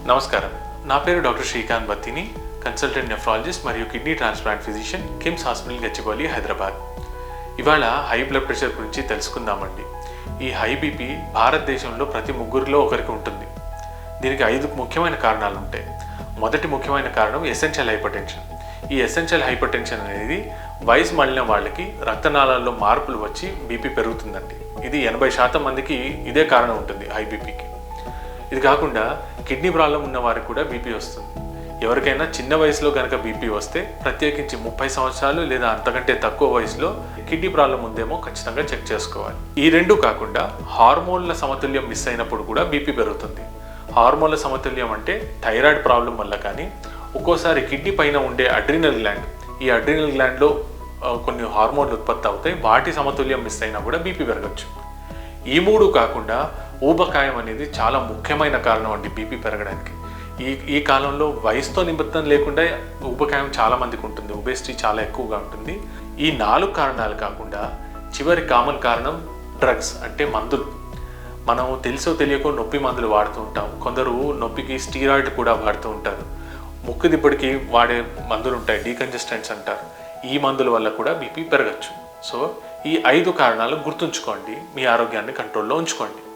నమస్కారం, నా పేరు doctor Srikanth Battini, consultant nephrologist మరియు kidney transplant physician, KIMS hospital Gachibowli, Hyderabad. ఇవాళ హై బ్లడ్ ప్రెషర్ గురించి తెలుసుకుందామండి. ఈ హై బీపీ భారతదేశంలో ప్రతి ముగ్గురిలో ఒకరికి ఉంటుంది. దీనికి 5 ముఖ్యమైన కారణాలు ఉంటాయి. మొదటి ముఖ్యమైన కారణం ఎసెన్షియల్ హైపర్టెన్షన్. ఈ ఎసెన్షియల్ హైపర్టెన్షన్ అనేది వయసు మళ్ళిన వాళ్ళకి రక్తనాళాల్లో మార్పులు వచ్చి బీపీ పెరుగుతుందండి. ఇది 80% మందికి ఇదే కారణం ఉంటుంది హై బీపీకి. ఇది కాకుండా కిడ్నీ ప్రాబ్లం ఉన్న వారికి కూడా బీపీ వస్తుంది. ఎవరికైనా చిన్న వయసులో కనుక బీపీ వస్తే, ప్రత్యేకించి 30 సంవత్సరాలు లేదా అంతకంటే తక్కువ వయసులో కిడ్నీ ప్రాబ్లం ఉందేమో ఖచ్చితంగా చెక్ చేసుకోవాలి. ఈ రెండు కాకుండా హార్మోన్ల సమతుల్యం మిస్ అయినప్పుడు కూడా బీపీ పెరుగుతుంది. హార్మోన్ల సమతుల్యం అంటే థైరాయిడ్ ప్రాబ్లం వల్ల కానీ, ఒక్కోసారి కిడ్నీ పైన ఉండే అడ్రినల్ గ్లాండ్, ఈ అడ్రినల్ గ్లాండ్లో కొన్ని హార్మోన్లు ఉత్పత్తి అవుతాయి, వాటి సమతుల్యం మిస్ అయినా కూడా బీపీ పెరగచ్చు. ఈ 3 కాకుండా ఊబకాయం అనేది చాలా ముఖ్యమైన కారణం అండి బీపీ పెరగడానికి. ఈ కాలంలో వయసుతో నిమిత్తం లేకుండా ఊబకాయం చాలా మందికి ఉంటుంది, ఒబేసిటీ చాలా ఎక్కువగా ఉంటుంది. ఈ 4 కారణాలు కాకుండా చివరి కామన్ కారణం డ్రగ్స్, అంటే మందులు. మనం తెలుసో తెలియకో నొప్పి మందులు వాడుతూ ఉంటాం. కొందరు నొప్పికి స్టీరాయిడ్ కూడా వాడుతూ ఉంటారు. ముక్కు దిబ్బడికి వాడే మందులు ఉంటాయి, డీకంజెస్టెంట్స్ అంటారు. ఈ మందుల వల్ల కూడా బీపీ పెరగచ్చు. సో ఈ 5 కారణాలు గుర్తుంచుకోండి, మీ ఆరోగ్యాన్ని కంట్రోల్లో ఉంచుకోండి.